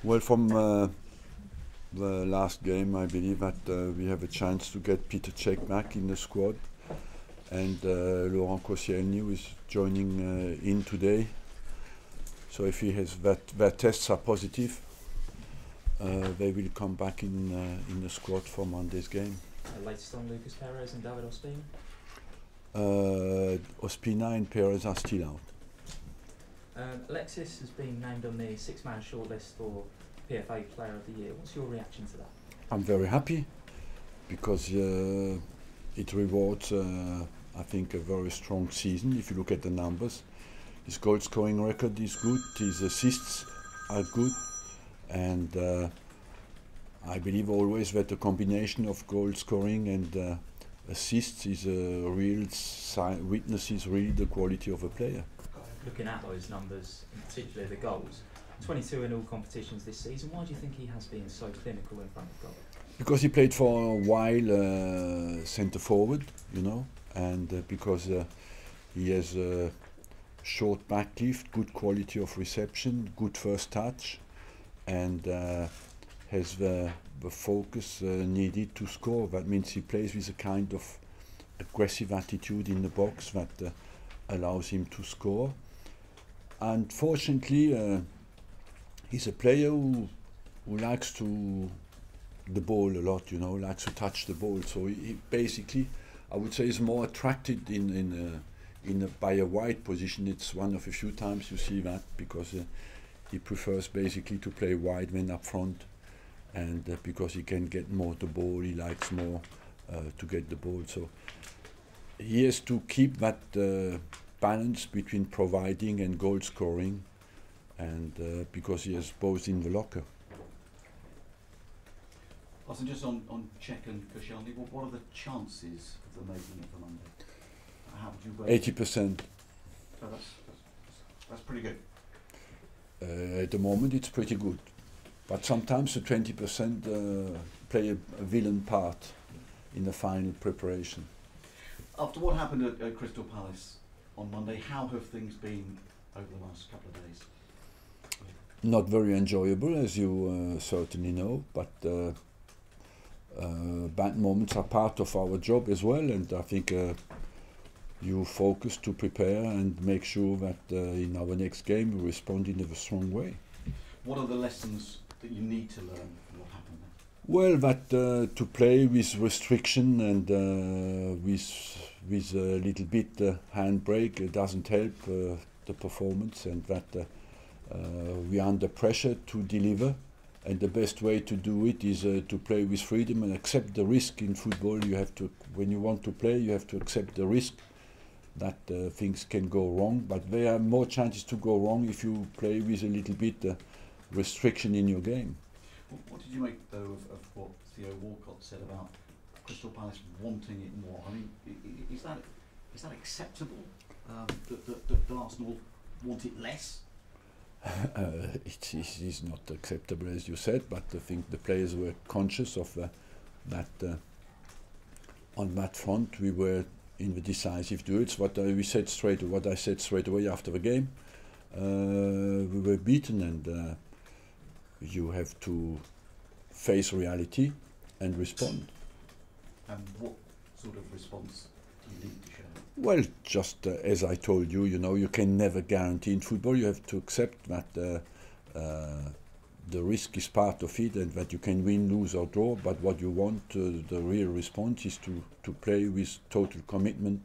Well, from the last game, I believe that we have a chance to get Peter Cech back in the squad, and Laurent Koscielny who is joining in today. So if he has their tests are positive, they will come back in the squad for Monday's game. Latest on Lucas Perez and David Ospina? Ospina and Perez are still out. Alexis has been named on the six-man shortlist for PFA Player of the Year. What's your reaction to that? I'm very happy because it rewards, I think, a very strong season. If you look at the numbers, his goal scoring record is good, his assists are good, and I believe always that the combination of goal scoring and assists is a real witnesses really the quality of a player. Looking at those numbers, in particular the goals, 22 in all competitions this season. Why do you think he has been so clinical in front of goal? Because he played for a while centre forward, you know, and because he has a short back lift, good quality of reception, good first touch, and has the focus needed to score. That means he plays with a kind of aggressive attitude in the box that allows him to score. Unfortunately, he's a player who likes the ball a lot, you know, likes to touch the ball. So he basically, I would say, is more attracted by a wide position. It's one of a few times you see that, because he prefers basically to play wide when up front, and because he can get more the ball, he likes more to get the ball. So he has to keep that balance between providing and goal scoring, and because he has both in the locker. Also, just on Cech and Koscielny, what are the chances of them making it for Monday? How would you rate 80%. So that's pretty good. At the moment it's pretty good, but sometimes the 20% play a villain part in the final preparation. After what happened at Crystal Palace on Monday, how have things been over the last couple of days? Not very enjoyable, as you certainly know, but bad moments are part of our job as well, and I think you focus to prepare and make sure that in our next game we respond in a strong way. What are the lessons that you need to learn from what happened there? Well, that to play with restriction and with a little bit handbrake doesn't help the performance, and that we are under pressure to deliver, and the best way to do it is to play with freedom and accept the risk. In football, you have to, when you want to play, you have to accept the risk that things can go wrong, but there are more chances to go wrong if you play with a little bit restriction in your game. What did you make, though, of what Theo Walcott said about Crystal Palace wanting it more? I mean, is that acceptable, that Arsenal want it less? It is not acceptable, as you said, but I think the players were conscious of that. On that front, we were in the decisive duels. What I said straight away after the game, we were beaten, and you have to face reality and respond. And what sort of response do you need to show? Well, just as I told you, you know, you can never guarantee in football. You have to accept that the risk is part of it, and that you can win, lose or draw. But what you want, the real response, is to play with total commitment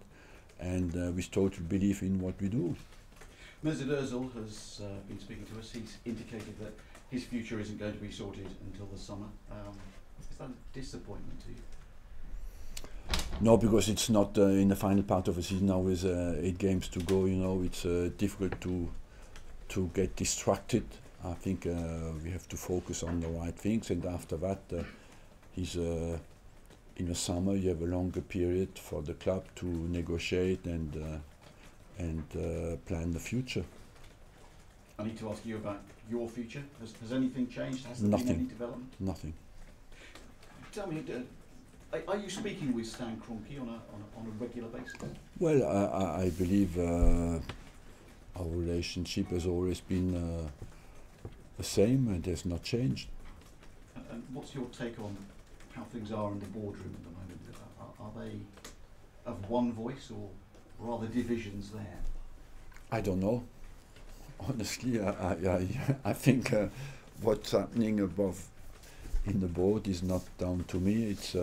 and with total belief in what we do. Mesut Ozil has been speaking to us. He's indicated that his future isn't going to be sorted until the summer. Is that a disappointment to you? No, because it's not in the final part of the season now with 8 games to go. You know, it's difficult to get distracted. I think we have to focus on the right things, and after that, in the summer you have a longer period for the club to negotiate and plan the future. I need to ask you about your future. Has anything changed? Has there Nothing. been any development? Nothing. Tell me, are you speaking with Stan Kroenke on a regular basis? Well, I believe our relationship has always been the same, and there's not changed. And what's your take on how things are in the boardroom at the moment? Are they of one voice, or are there divisions there? I don't know. Honestly, I think what's happening above in the board is not down to me. It's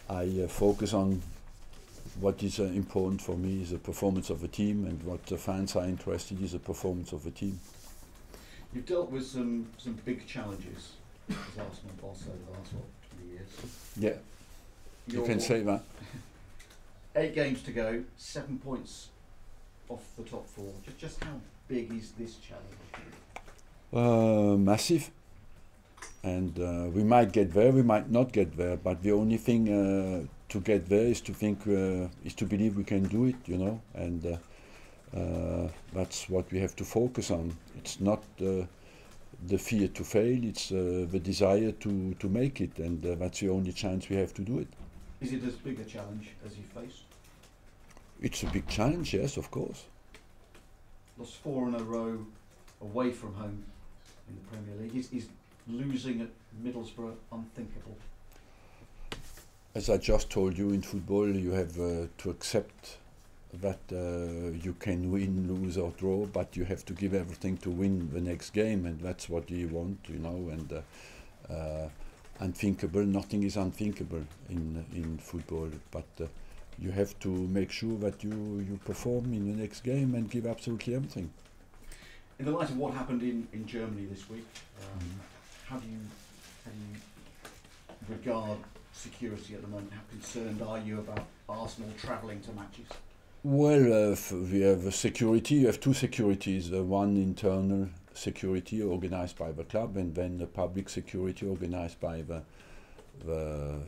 I focus on what is important for me is the performance of the team, and what the fans are interested in is the performance of the team. You've dealt with some big challenges as Arsenal boss over the last 20 years. Yeah, you can say that. 8 games to go, 7 points off the top 4. Just how big is this challenge? Massive, and we might get there, we might not get there. But the only thing to get there is to think, is to believe we can do it, you know. And that's what we have to focus on. It's not the fear to fail; it's the desire to make it, and that's the only chance we have to do it. Is it as big a challenge as you faced? It's a big challenge, yes, of course. Lost 4 in a row away from home in the Premier League. Is losing at Middlesbrough unthinkable? As I just told you, in football you have to accept that you can win, lose or draw, but you have to give everything to win the next game, and that's what you want, you know. And unthinkable, nothing is unthinkable in football, but you have to make sure that you perform in the next game and give absolutely everything. In the light of what happened in Germany this week, how do you regard security at the moment? How concerned are you about Arsenal travelling to matches? Well, we have security. You have 2 securities. One internal security organised by the club, and then the public security organised by the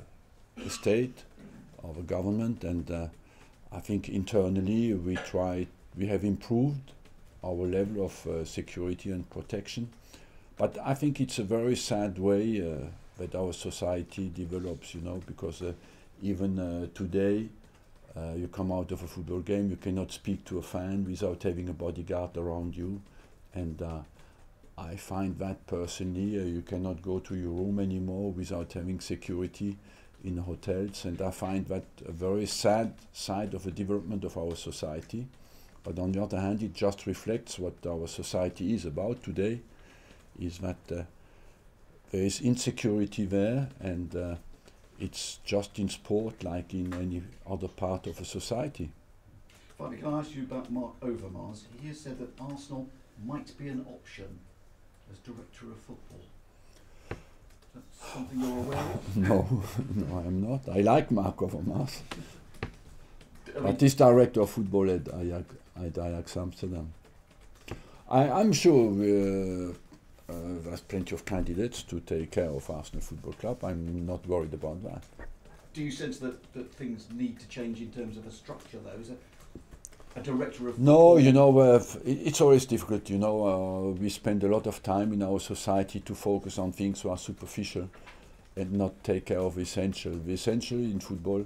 state or the government. And I think internally we have improved our level of security and protection. But I think it's a very sad way that our society develops, you know, because even today, you come out of a football game, you cannot speak to a fan without having a bodyguard around you. And I find that personally, you cannot go to your room anymore without having security in hotels. And I find that a very sad side of the development of our society. But on the other hand, it just reflects what our society is about today, is that there is insecurity there, and it's just in sport like in any other part of a society. Finally, can I ask you about Mark Overmars? He has said that Arsenal might be an option as director of football. That's something you're aware of? No, I'm not. I like Mark Overmars. But he's director of football at Ajax Amsterdam. I'm sure there's plenty of candidates to take care of Arsenal Football Club. I'm not worried about that. Do you sense that things need to change in terms of a structure, though? Is it a director of No, you know, it's always difficult, you know. We spend a lot of time in our society to focus on things that are superficial and not take care of the essential. The essential in football,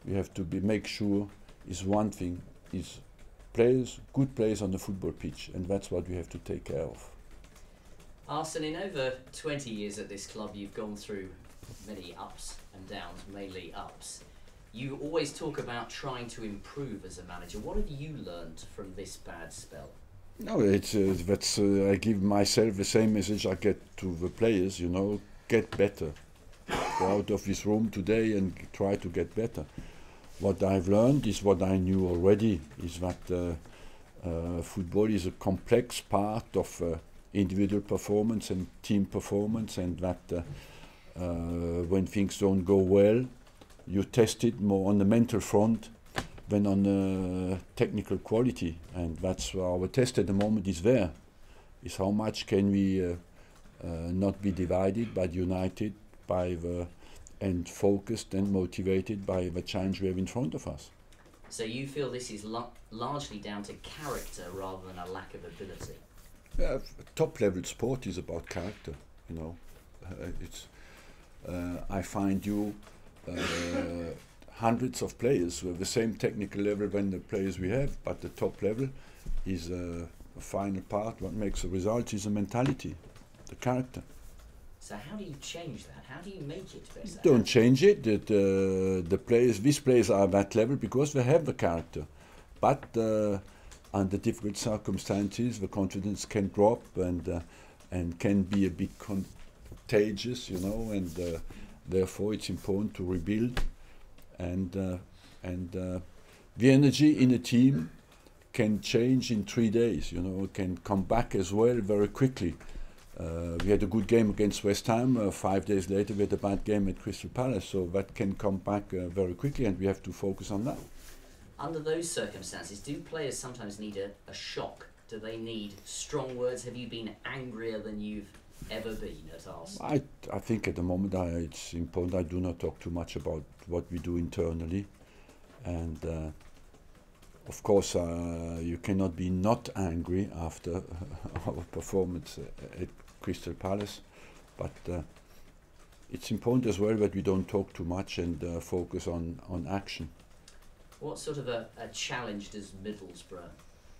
we have to make sure is one thing, is players, good players on the football pitch, and that's what we have to take care of. Arsene, in over 20 years at this club, you've gone through many ups and downs, mainly ups. You always talk about trying to improve as a manager. What have you learned from this bad spell? No, it's I give myself the same message I get to the players, you know, get better. Go out of this room today and try to get better. What I've learned is what I knew already, is that football is a complex part of individual performance and team performance, and that when things don't go well, you test it more on the mental front than on the technical quality, and that's our test at the moment is there. Is how much can we not be divided but united by and focused and motivated by the challenge we have in front of us. So you feel this is largely down to character rather than a lack of ability? Top level sport is about character, you know. I find you hundreds of players who have the same technical level than the players we have, but the top level is a final part. What makes the result is a mentality, the character. So how do you change that? How do you make it better? Don't change it. The players, these players are at that level because they have the character. But under difficult circumstances, the confidence can drop and can be a bit contagious, you know. And therefore, it's important to rebuild. And the energy in a team can change in 3 days. You know, it can come back as well very quickly. We had a good game against West Ham. 5 days later, we had a bad game at Crystal Palace. So that can come back very quickly, and we have to focus on that. Under those circumstances, do players sometimes need a shock? Do they need strong words? Have you been angrier than you've ever been at Arsenal? I think at the moment it's important I do not talk too much about what we do internally. And of course, you cannot be not angry after our performance at Crystal Palace, but it's important as well that we don't talk too much and focus on action. What sort of a challenge does Middlesbrough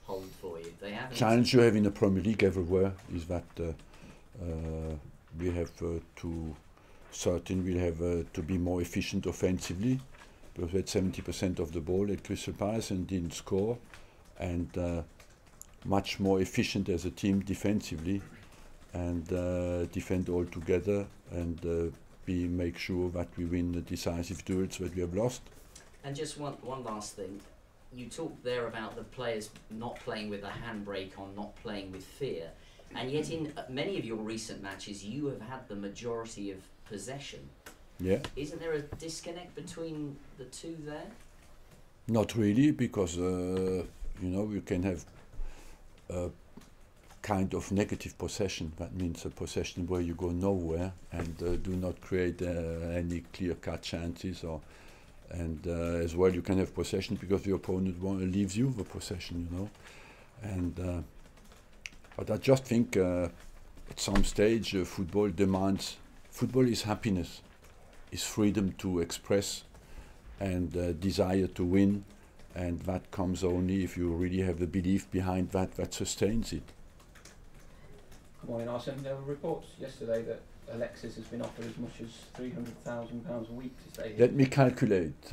hold for you? They haven't. Challenge you have in the Premier League everywhere is that we have to be more efficient offensively, because we had 70% of the ball at Crystal Palace and didn't score, and much more efficient as a team defensively, and defend all together, and make sure that we win the decisive duels that we have lost. And just one last thing. You talked there about the players not playing with a handbrake on, not playing with fear, and yet in many of your recent matches you have had the majority of possession. Yeah. Isn't there a disconnect between the two there? Not really, because you know, you can have a kind of negative possession. That means a possession where you go nowhere and do not create any clear-cut chances, and as well you can have possession because the opponent leaves you the possession, you know. And but I just think at some stage football is happiness, is freedom to express, and desire to win, and that comes only if you really have the belief behind that sustains it. Good morning, Arsene. There were reports yesterday that Alexis has been offered as much as £300,000 a week to stay here. Let me calculate.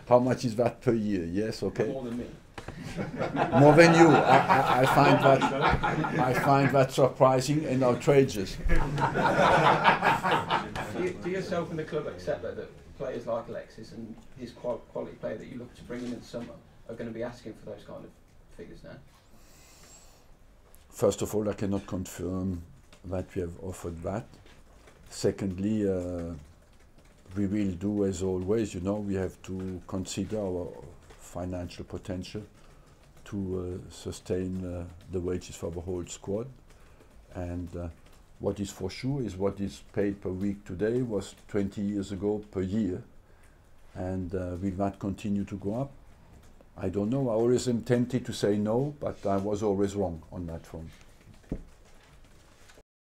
How much is that per year? Yes, okay. More than me. More than you. I find that surprising and outrageous. Do yourself and the club accept that players like Alexis and his quality player that you look to bring in the summer are going to be asking for those kind of figures now? First of all, I cannot confirm that we have offered that. Secondly, we will do as always, you know, we have to consider our financial potential to sustain the wages for the whole squad. And what is for sure is what is paid per week today was 20 years ago per year. And will that continue to go up? I don't know. I always am tempted to say no, but I was always wrong on that front.